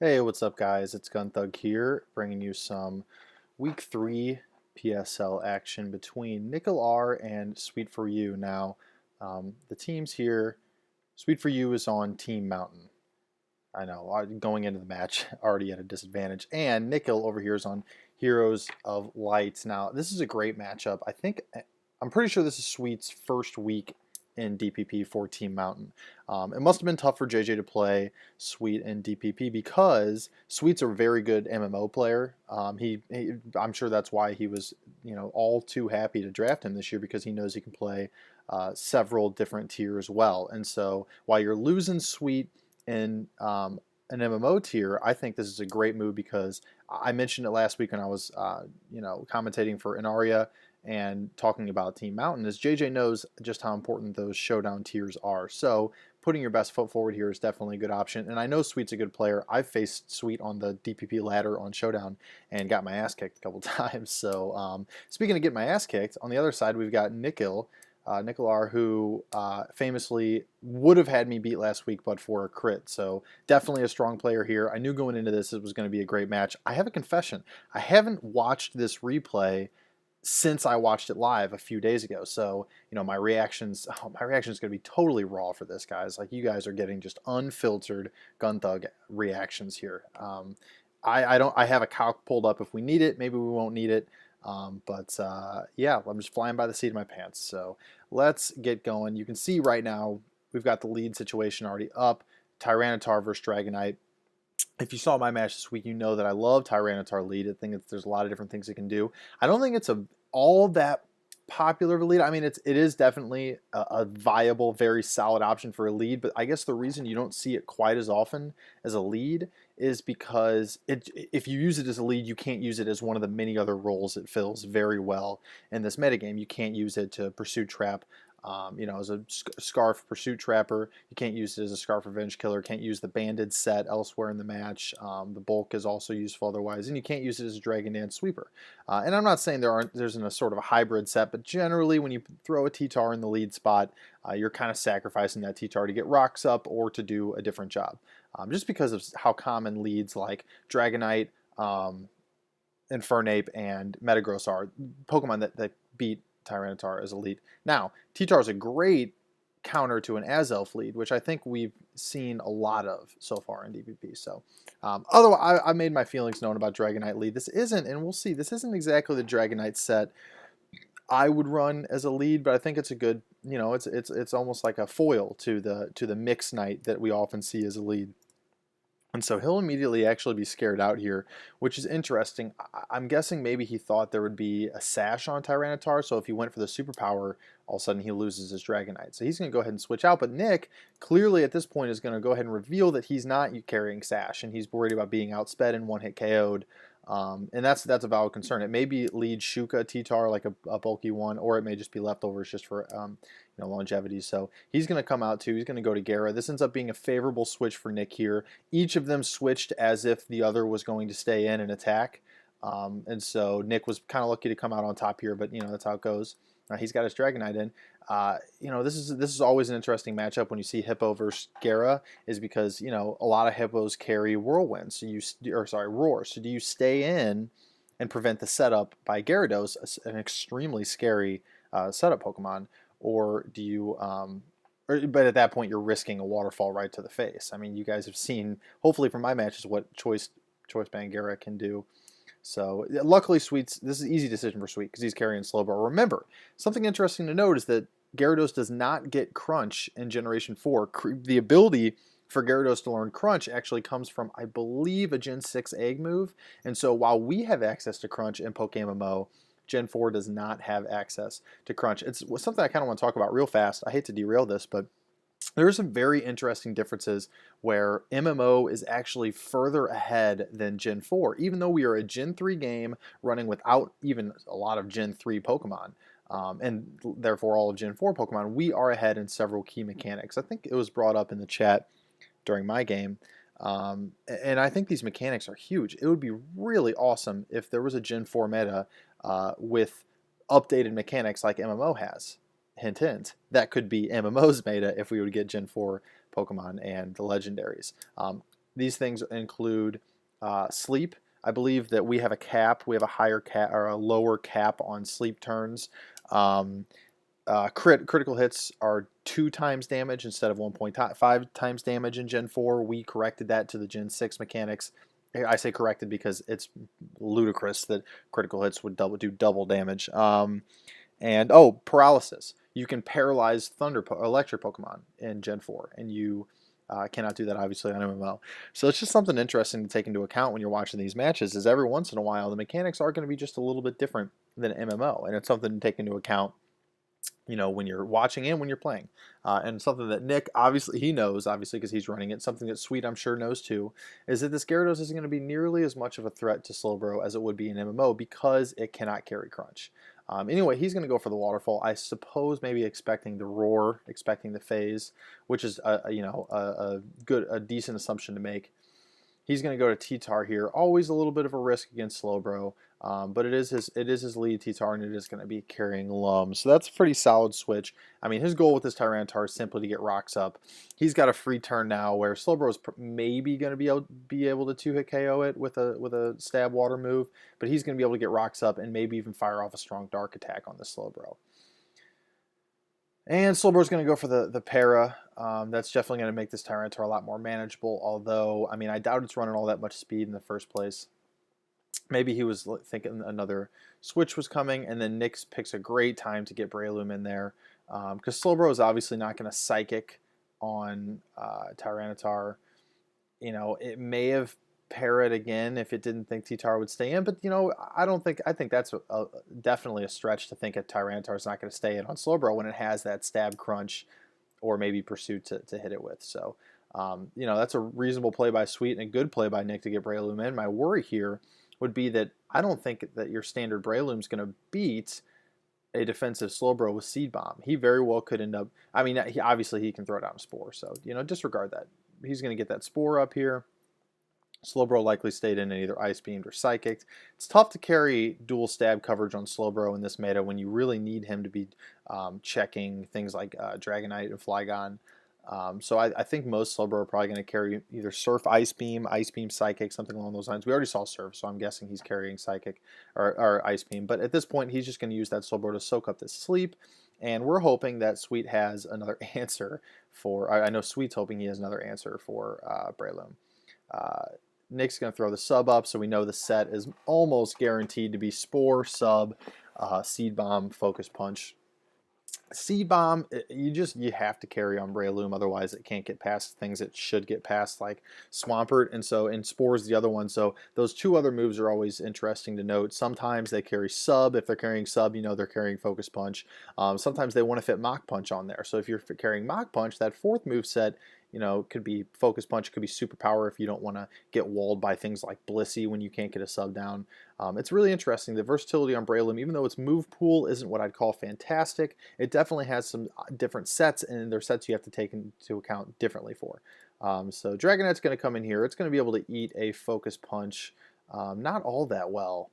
Hey, what's up, guys? It's Gunthug here, bringing you some Week 3 PSL action between NikhilR and SweetForU. Now, the teams here, SweetForU is on Team Mountain. I know, going into the match, already at a disadvantage. And Nikhil over here is on Heroes of Light. Now, this is a great matchup. I'm pretty sure this is Sweet's first week in DPP for Team Mountain. It must have been tough for JJ to play Sweet in DPP because Sweet's a very good MMO player. I'm sure that's why he was, all too happy to draft him this year because he knows he can play several different tiers well. And so while you're losing Sweet in an MMO tier, I think this is a great move because I mentioned it last week when I was, commentating for Inaria and talking about Team Mountain. Is JJ knows just how important those showdown tiers are. So putting your best foot forward here is definitely a good option. And I know Sweet's a good player. I've faced Sweet on the DPP ladder on Showdown and got my ass kicked a couple times. So speaking of getting my ass kicked, on the other side we've got NikhilR, who famously would have had me beat last week but for a crit. So definitely a strong player here. I knew going into this it was going to be a great match. I have a confession. I haven't watched this replay since I watched it live a few days ago. So, my reactions going to be totally raw for this, guys. Like, you guys are getting just unfiltered gun thug reactions here. I have a calc pulled up if we need it. Maybe we won't need it. Yeah, I'm just flying by the seat of my pants. So let's get going. You can see right now we've got the lead situation already up. Tyranitar versus Dragonite. If you saw my match this week, you know that I love Tyranitar lead. I think there's a lot of different things it can do. I don't think it's all that popular of a lead. I mean, it is definitely a viable, very solid option for a lead, but I guess the reason you don't see it quite as often as a lead is because if you use it as a lead, you can't use it as one of the many other roles it fills very well in this metagame. You can't use it to pursuit trap. As a Scarf Pursuit Trapper, you can't use it as a Scarf Revenge Killer, can't use the Banded set elsewhere in the match. The Bulk is also useful otherwise, and you can't use it as a Dragon Dance Sweeper. And I'm not saying there's a sort of a hybrid set, but generally when you throw a T-Tar in the lead spot, you're kind of sacrificing that T-Tar to get rocks up or to do a different job. Just because of how common leads like Dragonite, Infernape, and Metagross are, Pokemon that beat Tyranitar as a lead. Now, T-Tar is a great counter to an Azelf lead, which I think we've seen a lot of so far in DPP. So, otherwise, I made my feelings known about Dragonite lead. This isn't, and we'll see, this isn't exactly the Dragonite set I would run as a lead, but I think it's a good, it's almost like a foil to the Mix Knight that we often see as a lead. And so he'll immediately actually be scared out here, which is interesting. I'm guessing maybe he thought there would be a sash on Tyranitar, so if he went for the superpower, all of a sudden he loses his Dragonite. So he's going to go ahead and switch out, but Nick clearly at this point is going to go ahead and reveal that he's not carrying sash, and he's worried about being outsped and one-hit KO'd. And that's a valid concern. It may be lead Shuka T-Tar, like a bulky one, or it may just be leftovers just for longevity. So he's going to come out too. He's going to go to Gara. This ends up being a favorable switch for Nick here. Each of them switched as if the other was going to stay in and attack. And so Nick was kind of lucky to come out on top here, but that's how it goes. He's got his Dragonite in. This is always an interesting matchup when you see Hippo versus Gara, is because a lot of Hippos carry Whirlwind, Roar. So do you stay in and prevent the setup by Gyarados, an extremely scary setup Pokemon, or do you? But at that point, you're risking a waterfall right to the face. I mean, you guys have seen, hopefully from my matches, what Choice Band Gara can do. So luckily, this is an easy decision for Sweet because he's carrying Slowbro. Remember, something interesting to note is that Gyarados does not get Crunch in Generation 4. The ability for Gyarados to learn Crunch actually comes from, I believe, a Gen 6 Egg move. And so while we have access to Crunch in PokeMMO, Gen 4 does not have access to Crunch. It's something I kind of want to talk about real fast. I hate to derail this, but there are some very interesting differences where MMO is actually further ahead than Gen 4, even though we are a Gen 3 game running without even a lot of Gen 3 Pokemon, and therefore all of Gen 4 Pokemon, we are ahead in several key mechanics. I think it was brought up in the chat during my game, and I think these mechanics are huge. It would be really awesome if there was a Gen 4 meta with updated mechanics like MMO has. Hint, hint, that could be MMO's meta if we would get Gen 4 Pokemon and the legendaries. These things include sleep. I believe that we have a cap. We have a higher cap or a lower cap on sleep turns. Critical hits are 2 times damage instead of 1.5 times damage in Gen 4. We corrected that to the Gen 6 mechanics. I say corrected because it's ludicrous that critical hits would do double damage. And paralysis. You can paralyze electric Pokemon in Gen 4, and you cannot do that obviously on MMO. So it's just something interesting to take into account when you're watching these matches. Is every once in a while the mechanics are going to be just a little bit different than MMO, and it's something to take into account, when you're watching and when you're playing. And something that Nick, obviously, he knows, obviously, because he's running it. Something that Sweet, I'm sure, knows too, is that this Gyarados isn't going to be nearly as much of a threat to Slowbro as it would be in MMO because it cannot carry Crunch. Anyway, he's going to go for the Waterfall. I suppose maybe expecting the Roar, expecting the Phase, which is a decent assumption to make. He's going to go to T-Tar here. Always a little bit of a risk against Slowbro, but it is his lead T-Tar, and it is going to be carrying Lum. So that's a pretty solid switch. I mean, his goal with this Tyranitar is simply to get rocks up. He's got a free turn now where Slowbro is maybe going to be able to 2-hit KO it with a stab water move, but he's going to be able to get rocks up and maybe even fire off a strong dark attack on the Slowbro. And Slowbro's going to go for the Para. That's definitely going to make this Tyranitar a lot more manageable, although, I mean, I doubt it's running all that much speed in the first place. Maybe he was thinking another switch was coming, and then Nick picks a great time to get Breloom in there, because Slowbro is obviously not going to Psychic on Tyranitar. It may have Parrot again if it didn't think T-Tar would stay in, but I think that's definitely a stretch to think a Tyranitar is not going to stay in on Slowbro when it has that stab crunch or maybe pursuit to hit it with. So that's a reasonable play by Sweet and a good play by Nick to get Breloom in. My worry here would be that I don't think that your standard Breloom is going to beat a defensive Slowbro with Seed Bomb. He very well could end up, I mean, obviously he can throw down a Spore, so disregard that. He's going to get that Spore up here. Slowbro likely stayed in and either Ice Beamed or Psychicked. It's tough to carry dual stab coverage on Slowbro in this meta when you really need him to be checking things like Dragonite and Flygon. So I think most Slowbro are probably going to carry either Surf Ice Beam, Psychic, something along those lines. We already saw Surf, so I'm guessing he's carrying Psychic or Ice Beam. But at this point, he's just going to use that Slowbro to soak up this sleep. And we're hoping that Sweet has another answer for, I know Sweet's hoping he has another answer for Breloom. Nick's going to throw the sub up, so we know the set is almost guaranteed to be Spore, Sub, Seed Bomb, Focus Punch. Seed Bomb, you have to carry on Breloom, otherwise it can't get past things it should get past, like Swampert, and Spore's the other one. So those two other moves are always interesting to note. Sometimes they carry Sub. If they're carrying Sub, they're carrying Focus Punch. Sometimes they want to fit Mach Punch on there. So if you're carrying Mach Punch, that fourth move set, could be Focus Punch, could be Superpower if you don't want to get walled by things like Blissey when you can't get a sub down. It's really interesting. The versatility on Breloom, even though its move pool isn't what I'd call fantastic, it definitely has some different sets, and they're sets you have to take into account differently for. So Dragonite's going to come in here. It's going to be able to eat a Focus Punch not all that well,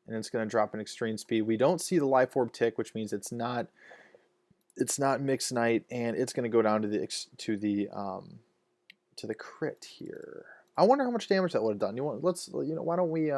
and it's going to drop an Extreme Speed. We don't see the Life Orb tick, which means it's not Mixed Knight, and it's going to go down to the crit here. I wonder how much damage that would have done. Why don't we?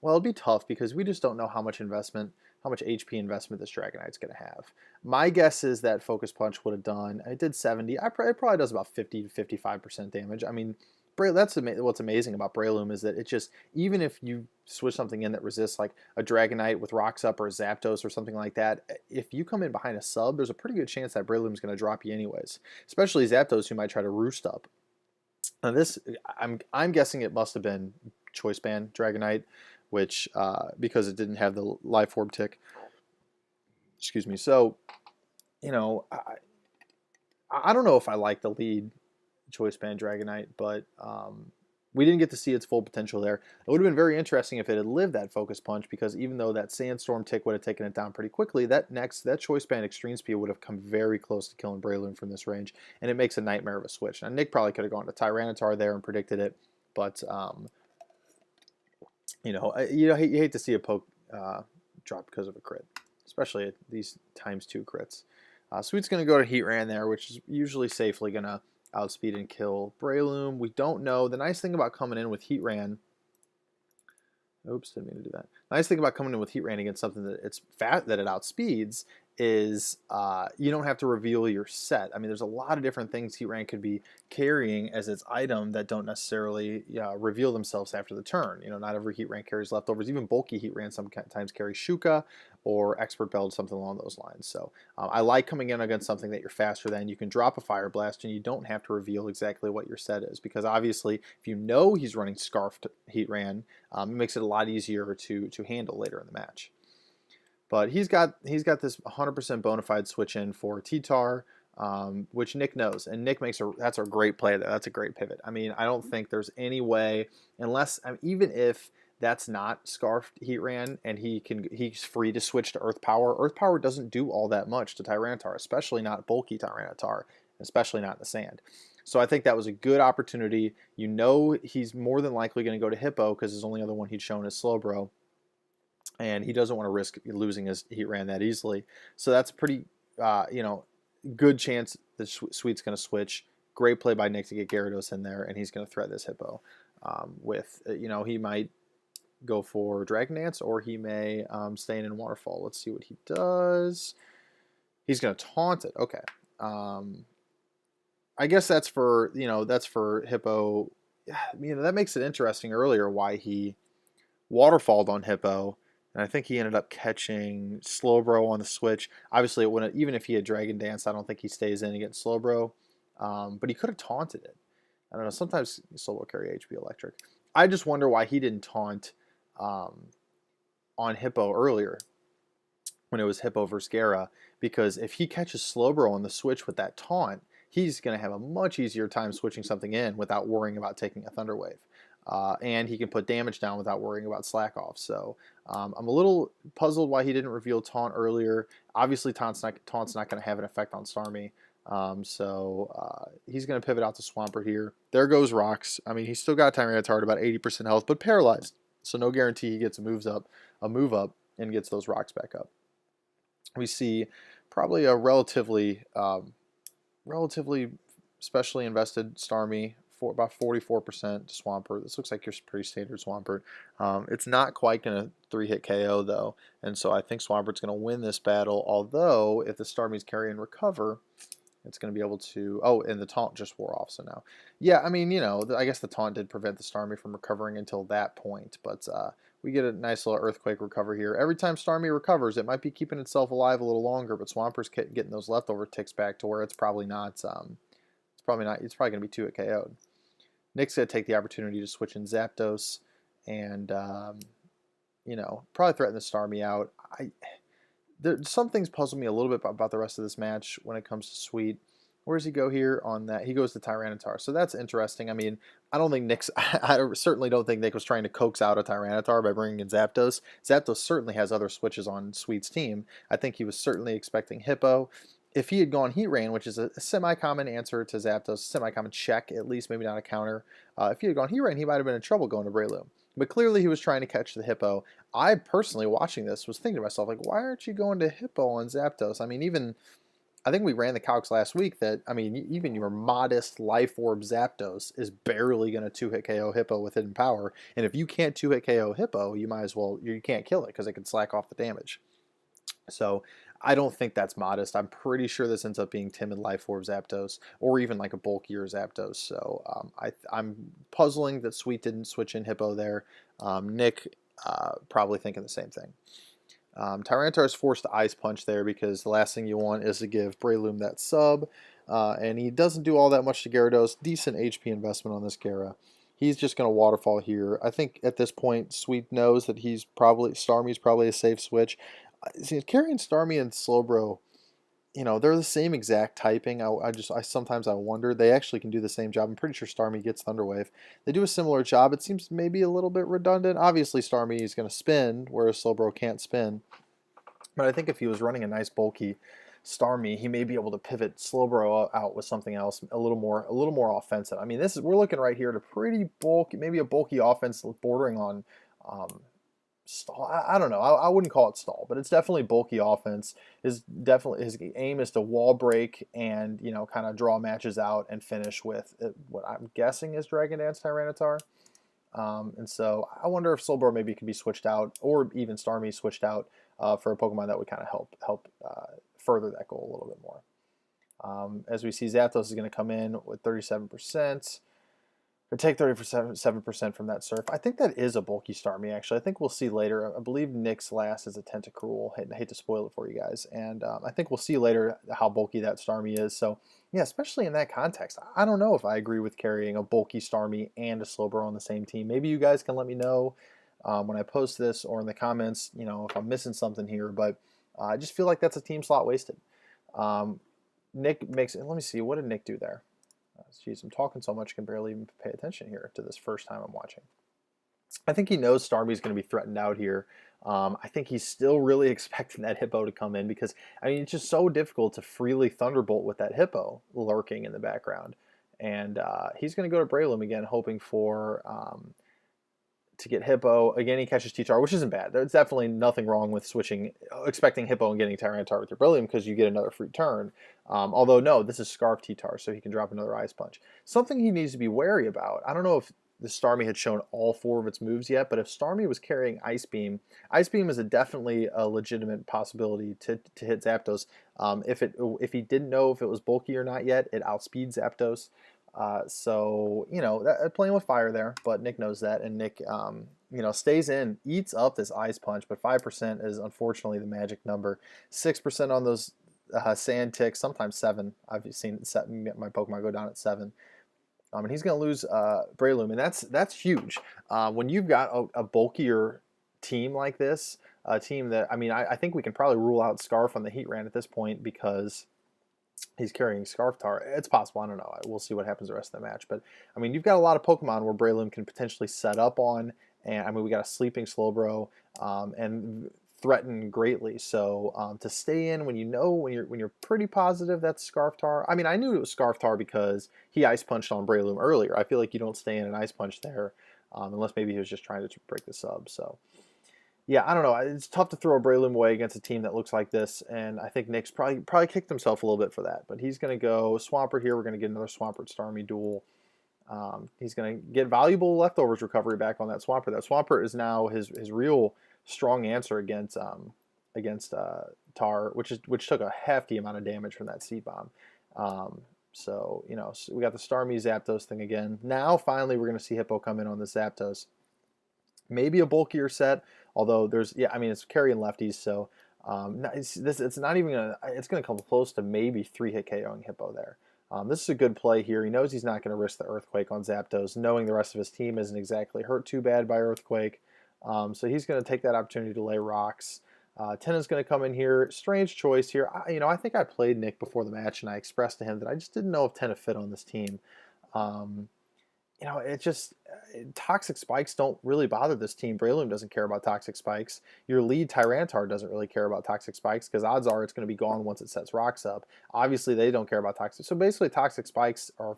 Well, it'd be tough because we just don't know how much HP investment this Dragonite's going to have. My guess is that Focus Punch would have done. It did 70. It probably does about 50 to 55% damage. I mean, that's what's amazing about Breloom is that it just, even if you switch something in that resists like a Dragonite with Rocks Up or a Zapdos or something like that, if you come in behind a sub, there's a pretty good chance that Breloom's going to drop you anyways, especially Zapdos who might try to Roost Up. Now this, I'm guessing it must have been Choice Band Dragonite, which, because it didn't have the Life Orb tick. Excuse me. So, I don't know if I like the lead Choice Band Dragonite, but we didn't get to see its full potential there. It would have been very interesting if it had lived that Focus Punch, because even though that Sandstorm tick would have taken it down pretty quickly, that Choice Band Extreme Speed would have come very close to killing Breloom from this range, and it makes a nightmare of a switch. Now, Nick probably could have gone to Tyranitar there and predicted it, but you hate to see a poke drop because of a crit, especially at these ×2 crits. Sweet's going to go to Heatran there, which is usually safely going to outspeed and kill Breloom. We don't know. The nice thing about coming in with Heatran, oops, didn't mean to do that. Nice thing about coming in with Heatran against something that it's fat that it outspeeds is you don't have to reveal your set. I mean, there's a lot of different things Heatran could be carrying as its item that don't necessarily reveal themselves after the turn. You know, not every Heatran carries leftovers. Even bulky Heatran sometimes carry Shuka or Expert Belt, something along those lines. So I like coming in against something that you're faster than. You can drop a Fire Blast and you don't have to reveal exactly what your set is, because obviously if you know he's running Scarfed Heatran, it makes it a lot easier to handle later in the match. But he's got this 100% bona fide switch in for T-Tar, which Nick knows, and Nick makes that's a great play there. That's a great pivot. I mean, I don't think there's any way, unless even if that's not Scarfed Heatran and he's free to switch to Earth Power. Earth Power doesn't do all that much to Tyranitar, especially not bulky Tyranitar, especially not in the sand. So I think that was a good opportunity. You know he's more than likely going to go to Hippo because his only other one he'd shown is Slowbro, and he doesn't want to risk losing his Heatran that easily. So that's a pretty, good chance that Sweet's going to switch. Great play by Nick to get Gyarados in there, and he's going to threat this Hippo he might go for Dragon Dance, or he may stay in Waterfall. Let's see what he does. He's going to taunt it. Okay. I guess that's for Hippo. That makes it interesting earlier why he waterfalled on Hippo. And I think he ended up catching Slowbro on the switch. Obviously, it wouldn't, even if he had Dragon Dance, I don't think he stays in against Slowbro. But he could have taunted it. I don't know. Sometimes Slowbro carry HP Electric. I just wonder why he didn't taunt on Hippo earlier when it was Hippo versus Gara. Because if he catches Slowbro on the switch with that taunt, he's going to have a much easier time switching something in without worrying about taking a Thunder Wave. And he can put damage down without worrying about slack off. So I'm a little puzzled why he didn't reveal Taunt earlier. Obviously, Taunt's not going to have an effect on Starmie. He's going to pivot out to Swampert here. There goes Rocks. I mean, he's still got Tyranitar at about 80% health, but paralyzed. So no guarantee he gets a move up, and gets those Rocks back up. We see probably a relatively specially invested Starmie, for about 44% to Swampert. This looks like your pretty standard Swampert. It's not quite going to 3-hit KO, though, and so I think Swampert's going to win this battle, although if the Starmie's carry and recover, it's going to be able to... Oh, and the taunt just wore off, so now... Yeah, I mean, I guess the taunt did prevent the Starmie from recovering until that point, but we get a nice little Earthquake recover here. Every time Starmie recovers, it might be keeping itself alive a little longer, but Swampert's getting those leftover ticks back to where it's probably not... It's probably going to be 2-hit KO'd. Nick's going to take the opportunity to switch in Zapdos and, probably threaten the Starmie out. Some things puzzle me a little bit about the rest of this match when it comes to Sweet. Where does he go here on that? He goes to Tyranitar. So that's interesting. I mean, I certainly don't think Nick was trying to coax out a Tyranitar by bringing in Zapdos. Zapdos certainly has other switches on Sweet's team. I think he was certainly expecting Hippo. If he had gone Heatran, which is a semi-common answer to Zapdos, semi-common check, at least, maybe not a counter. If he had gone Heatran, he might have been in trouble going to Breloom. But clearly he was trying to catch the Hippo. I personally, watching this, was thinking to myself, like, why aren't you going to Hippo on Zapdos? I mean, I think we ran the calcs last week that, even your modest Life Orb Zapdos is barely going to 2-hit KO Hippo with Hidden Power. And if you can't 2-hit KO Hippo, you can't kill it because it can slack off the damage. So I don't think that's modest. I'm pretty sure this ends up being Timid Life Orb Zapdos, or even like a bulkier Zapdos. So I'm puzzling that Sweet didn't switch in Hippo there. Nick probably thinking the same thing. Tyranitar is forced to Ice Punch there because the last thing you want is to give Breloom that sub. And he doesn't do all that much to Gyarados. Decent HP investment on this Gyara. He's just going to Waterfall here. I think at this point, Sweet knows that Starmie's probably a safe switch. See, carrying Starmie and Slowbro, they're the same exact typing. Sometimes I wonder. They actually can do the same job. I'm pretty sure Starmie gets Thunder Wave. They do a similar job. It seems maybe a little bit redundant. Obviously, Starmie is going to spin, whereas Slowbro can't spin. But I think if he was running a nice bulky Starmie, he may be able to pivot Slowbro out with something else a little more offensive. I mean, we're looking right here at a pretty bulky, maybe a bulky offense bordering on stall. I don't know. I wouldn't call it stall, but it's definitely bulky offense. His aim is to wall break and kind of draw matches out and finish with what I'm guessing is Dragon Dance Tyranitar. And so I wonder if Slowbro maybe could be switched out, or even Starmie switched out for a Pokemon that would kind of help further that goal a little bit more. As we see, Zapdos is going to come in with 37%. Or take 37% from that Surf. I think that is a bulky Starmie, actually. I think we'll see later. I believe Nick's last is a Tentacruel. I hate to spoil it for you guys. And I think we'll see later how bulky that Starmie is. So, yeah, especially in that context, I don't know if I agree with carrying a bulky Starmie and a Slowbro on the same team. Maybe you guys can let me know when I post this or in the comments, if I'm missing something here. But I just feel like that's a team slot wasted. Nick makes it. Let me see. What did Nick do there? Jeez, I'm talking so much I can barely even pay attention here to this first time I'm watching. I think he knows Starmie's going to be threatened out here. I think he's still really expecting that Hippo to come in because, it's just so difficult to freely Thunderbolt with that Hippo lurking in the background. And he's going to go to Breloom again, hoping for to get Hippo. Again, he catches T-Tar, which isn't bad. There's definitely nothing wrong with expecting Hippo and getting Tyranitar with your Brillium because you get another free turn. Although, no, this is Scarf T-Tar, so he can drop another Ice Punch. Something he needs to be wary about. I don't know if the Starmie had shown all 4 of its moves yet, but if Starmie was carrying Ice Beam is definitely a legitimate possibility to hit Zapdos. If he didn't know if it was bulky or not yet, it outspeeds Zapdos. So, playing with fire there, but Nick knows that, and Nick, stays in, eats up this Ice Punch, but 5% is unfortunately the magic number. 6% on those Sand Ticks, sometimes 7. I've seen my Pokemon go down at 7. And he's going to lose Breloom, and that's huge. When you've got a bulkier team like this, a team that, I think we can probably rule out Scarf on the Heatran at this point because he's carrying Scarftar. It's possible. I don't know. We'll see what happens the rest of the match. But, you've got a lot of Pokemon where Breloom can potentially set up on. And, we got a sleeping Slowbro and threaten greatly. So to stay in when you're pretty positive that's Scarftar. I knew it was Scarftar because he Ice Punched on Breloom earlier. I feel like you don't stay in an Ice Punch there unless maybe he was just trying to break the sub. So, yeah, I don't know. It's tough to throw a Breloom away against a team that looks like this, and I think Nick's probably kicked himself a little bit for that. But he's going to go Swampert here. We're going to get another Swampert Starmie duel. He's going to get valuable leftovers recovery back on that Swampert. That Swampert is now his real strong answer against Tar, which took a hefty amount of damage from that Seed Bomb. So we got the Starmie Zapdos thing again. Now finally we're going to see Hippo come in on the Zapdos. Maybe a bulkier set. Although it's carrying lefties, so it's not even it's gonna come close to maybe 3-hit KOing Hippo there. This is a good play here. He knows he's not going to risk the Earthquake on Zapdos, knowing the rest of his team isn't exactly hurt too bad by Earthquake. So he's going to take that opportunity to lay rocks. Tenna's going to come in here. Strange choice here. I think I played Nick before the match, and I expressed to him that I just didn't know if Tenna fit on this team. Toxic Spikes don't really bother this team. Breloom doesn't care about Toxic Spikes. Your lead Tyranitar doesn't really care about Toxic Spikes because odds are it's going to be gone once it sets rocks up. Obviously, they don't care about Toxic. So basically, Toxic Spikes are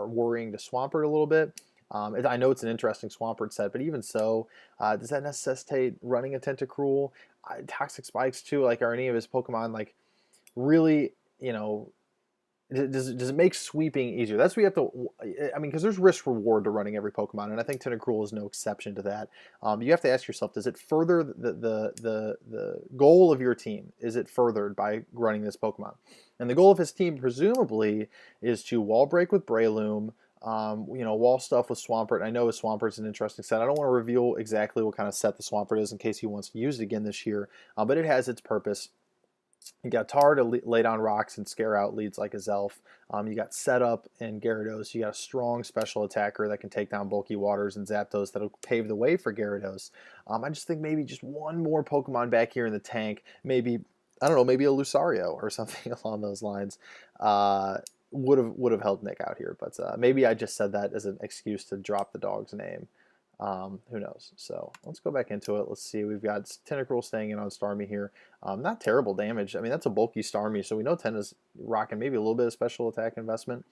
worrying to Swampert a little bit. I know it's an interesting Swampert set, but even so, does that necessitate running a Tentacruel? Toxic Spikes too, are any of his Pokemon really, does it make sweeping easier? That's what you have to, because there's risk reward to running every Pokemon, and I think Tentacruel is no exception to that. You have to ask yourself, does it further the goal of your team? Is it furthered by running this Pokemon? And the goal of his team, presumably, is to wall break with Breloom, wall stuff with Swampert. I know his Swampert's an interesting set. I don't want to reveal exactly what kind of set the Swampert is in case he wants to use it again this year, but it has its purpose. You got Tar to lay down rocks and scare out leads like a Zelf. You got Setup and Gyarados. You got a strong special attacker that can take down bulky Waters and Zapdos that'll pave the way for Gyarados. I just think maybe just one more Pokemon back here in the tank. Maybe, I don't know, maybe a Lucario or something along those lines would have helped Nick out here. But maybe I just said that as an excuse to drop the dog's name. Who knows? So let's go back into it. Let's see. We've got Tentacruel staying in on Starmie here. Not terrible damage. That's a bulky Starmie, so we know Tenna's rocking maybe a little bit of special attack investment.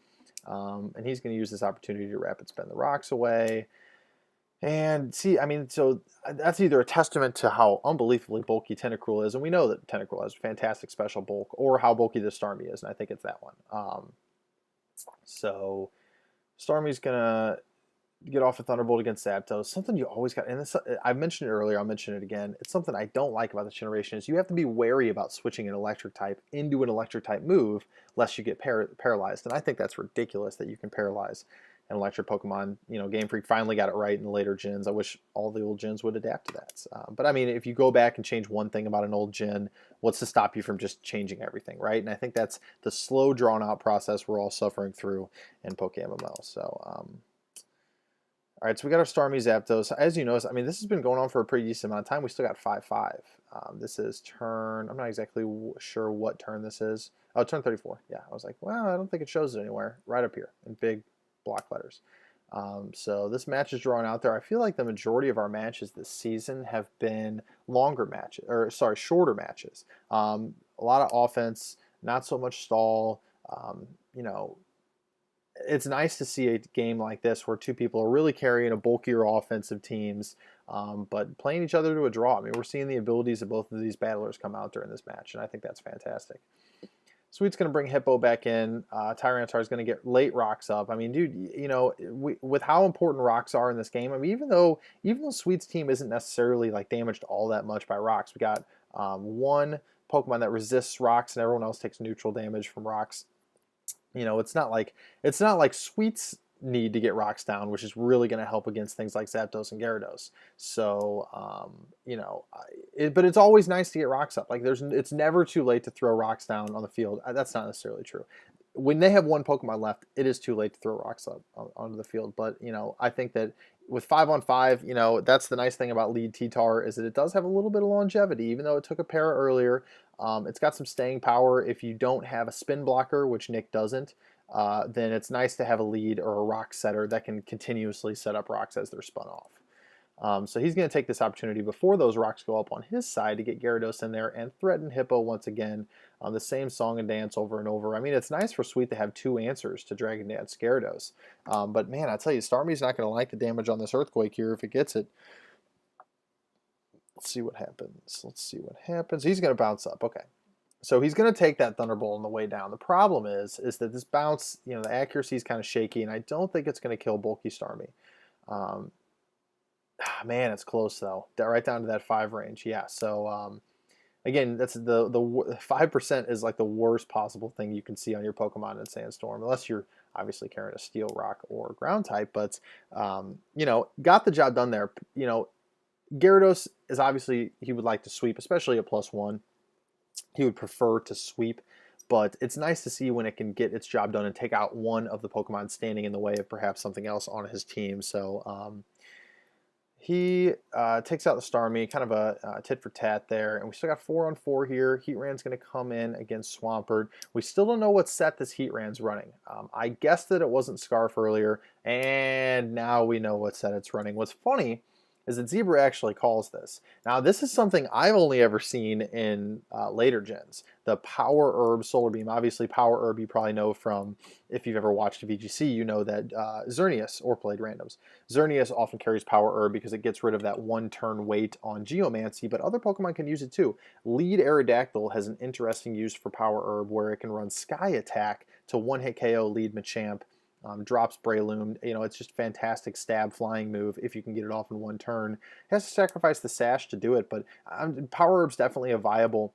And he's going to use this opportunity to rapid spin the rocks away. And see, I mean, so that's either a testament to how unbelievably bulky Tentacruel is, and we know that Tentacruel has fantastic special bulk, or how bulky the Starmie is, and I think it's that one. So Starmie's gonna get off a Thunderbolt against Zapdos. Something you always got, and this, I mentioned it earlier, I'll mention it again. It's something I don't like about this generation is you have to be wary about switching an electric type into an electric type move, lest you get paralyzed. And I think that's ridiculous that you can paralyze an electric Pokemon. You know, Game Freak finally got it right in the later gens. I wish all the old gens would adapt to that. But I mean, if you go back and change one thing about an old gen, what's to stop you from just changing everything, right? And I think that's the slow, drawn-out process we're all suffering through in PokeMMO. So, all right, so we got our Starmie Zapdos. As you notice, I mean, this has been going on for a pretty decent amount of time. We still got 5-5. This is turn, I'm not exactly sure what turn this is. Oh, turn 34. Yeah, I was like, well, I don't think it shows it anywhere. Right up here in big block letters. So this match is drawn out there. I feel like the majority of our matches this season have been longer matches, or sorry, shorter matches. A lot of offense, not so much stall. You know, it's nice to see a game like this where two people are really carrying a bulkier offensive teams, but playing each other to a draw. I mean, we're seeing the abilities of both of these battlers come out during this match, and I think that's fantastic. Sweet's going to bring Hippo back in. Tyranitar is going to get late rocks up. I mean, dude, you know, with how important rocks are in this game, I mean, even though Sweet's team isn't necessarily like damaged all that much by rocks, we got one Pokemon that resists rocks, and everyone else takes neutral damage from rocks. You know, it's not like Sweet's need to get rocks down, which is really going to help against things like Zapdos and Gyarados. So, you know, but it's always nice to get rocks up. Like, it's never too late to throw rocks down on the field. That's not necessarily true. When they have one Pokemon left, it is too late to throw rocks up onto the field. But, you know, I think that with 5-on-5, you know, that's the nice thing about Lead T-Tar is that it does have a little bit of longevity, even though it took a para earlier. It's got some staying power. If you don't have a spin blocker, which Nick doesn't, then it's nice to have a lead or a rock setter that can continuously set up rocks as they're spun off. So he's going to take this opportunity before those rocks go up on his side to get Gyarados in there and threaten Hippo once again. The same song and dance over and over. I mean, it's nice for Sweet to have two answers to Dragon Dance Gyarados. But man, I tell you, Starmie's not going to like the damage on this Earthquake here if it gets it. Let's see what happens. He's going to bounce up. Okay. So he's going to take that Thunderbolt on the way down. The problem is that this bounce, you know, the accuracy is kind of shaky, and I don't think it's going to kill bulky Starmie. Man, it's close though. Right down to that 5 range. Yeah. So again, that's the 5% is like the worst possible thing you can see on your Pokemon in Sandstorm, unless you're obviously carrying a Steel, Rock, or Ground type. But you know, got the job done there. You know, Gyarados is obviously he would like to sweep, especially at +1. He would prefer to sweep, but it's nice to see when it can get its job done and take out one of the Pokemon standing in the way of perhaps something else on his team. So he takes out the Starmie, kind of a tit for tat there, and we still got 4-on-4 here. Heatran's going to come in against Swampert. We still don't know what set this Heatran's running. I guessed that it wasn't Scarf earlier, and now we know what set it's running. What's funny is that Zebra actually calls this. Now, this is something I've only ever seen in later gens. The Power Herb Solar Beam. Obviously, Power Herb you probably know from, if you've ever watched VGC, you know that Xerneas, or played randoms, Xerneas often carries Power Herb because it gets rid of that one-turn wait on Geomancy, but other Pokemon can use it too. Lead Aerodactyl has an interesting use for Power Herb where it can run Sky Attack to one-hit KO Lead Machamp. Drops Breloom. You know, it's just a fantastic stab flying move if you can get it off in one turn. It has to sacrifice the sash to do it, but Power Herb's definitely a viable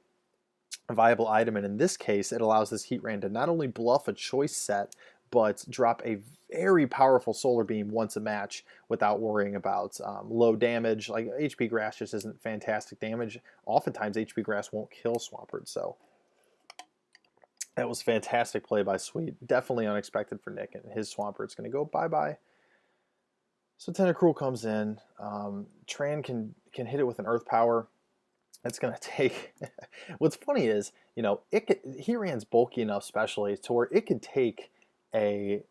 item, and in this case, it allows this Heatran to not only bluff a choice set, but drop a very powerful Solar Beam once a match without worrying about low damage. Like, HP Grass just isn't fantastic damage. Oftentimes, HP Grass won't kill Swampert, so that was fantastic play by Sweet. Definitely unexpected for Nick, and his Swampert's going to go bye-bye. So Tentacruel comes in. Tran can hit it with an Earth Power. It's going to take... What's funny is, you know, Heatran's bulky enough specially to where it can take a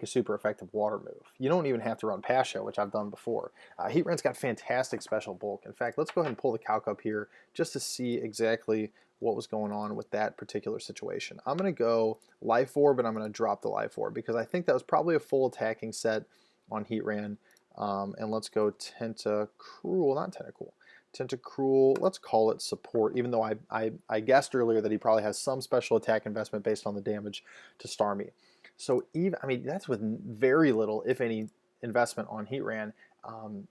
super effective water move. You don't even have to run Pasha, which I've done before. Heatran's got fantastic special bulk. In fact, let's go ahead and pull the calc up here just to see exactly what was going on with that particular situation. I'm going to go Life Orb, and I'm going to drop the Life Orb because I think that was probably a full attacking set on Heatran. And let's go Tentacruel, not Tentacool. Tentacruel, let's call it support, even though I guessed earlier that he probably has some special attack investment based on the damage to Starmie. So even, I mean, that's with very little, if any, investment on Heatran.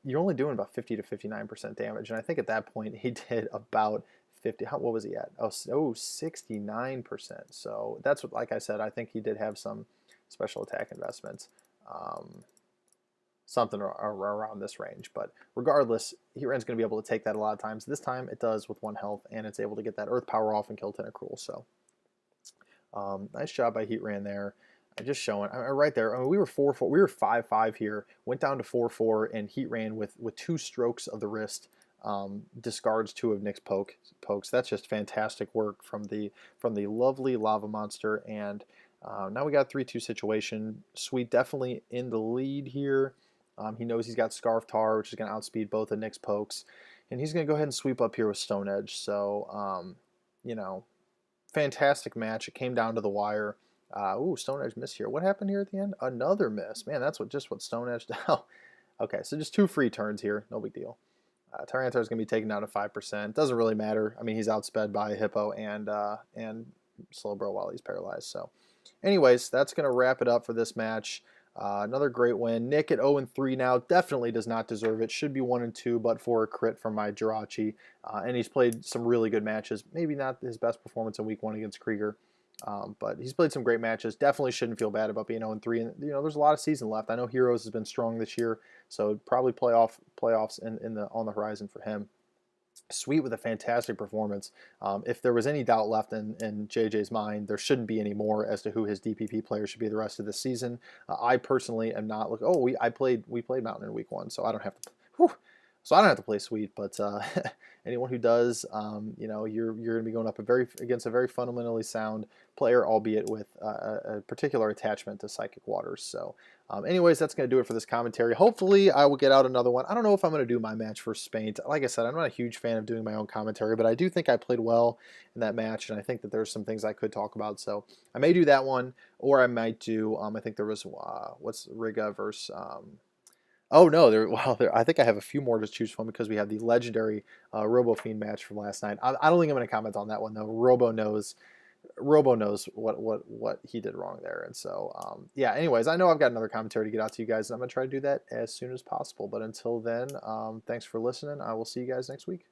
You're only doing about 50 to 59% damage, and I think at that point he did about 50. What was he at? Oh, 69%. So that's what, like I said, I think he did have some special attack investments. Something around this range. But regardless, Heatran's going to be able to take that a lot of times. This time it does with 1 health, and it's able to get that Earth Power off and kill Tentacruel. So nice job by Heatran there. Just showing right there. I mean, we were 4-4. We were 5-5 here. Went down to 4-4, and Heatran with 2 strokes of the wrist discards 2 of Nick's pokes. That's just fantastic work from the lovely Lava Monster. And now we got a 3-2 situation. Sweet definitely in the lead here. He knows he's got Scarf Tar, which is going to outspeed both of Nick's pokes. And he's going to go ahead and sweep up here with Stone Edge. So, you know, fantastic match. It came down to the wire. Ooh, Stone Edge missed here. What happened here at the end? Another miss. Man, that's just what Stone Edge did. Oh, okay, so just 2 free turns here. No big deal. Tyranitar is going to be taken down to 5%. Doesn't really matter. I mean, he's outsped by Hippo and Slowbro while he's paralyzed. So, anyways, that's going to wrap it up for this match. Another great win. Nick at 0-3 now definitely does not deserve it. Should be 1-2, but for a crit from my Jirachi. And he's played some really good matches. Maybe not his best performance in Week 1 against Krieger. But he's played some great matches. Definitely shouldn't feel bad about being 0-3. And you know, there's a lot of season left. I know Heroes has been strong this year, so probably playoffs on the horizon for him. Sweet with a fantastic performance. If there was any doubt left in JJ's mind, there shouldn't be any more as to who his DPP player should be the rest of the season. I personally am not looking. Oh, we played Mountain in Week 1, so I don't have to. Whew, so I don't have to play Sweet, but anyone who does, you know, you're going to be going up against a very fundamentally sound player, albeit with a particular attachment to Psychic Waters. So, anyways, that's going to do it for this commentary. Hopefully, I will get out another one. I don't know if I'm going to do my match for Spain. Like I said, I'm not a huge fan of doing my own commentary, but I do think I played well in that match, and I think that there's some things I could talk about. So I may do that one, or I might do. I think there was what's Riga versus. Oh no, I think I have a few more to choose from because we have the legendary Robo Fiend match from last night. I don't think I'm going to comment on that one though. Robo knows what he did wrong there, and so yeah. Anyways, I know I've got another commentary to get out to you guys, and I'm going to try to do that as soon as possible. But until then, thanks for listening. I will see you guys next week.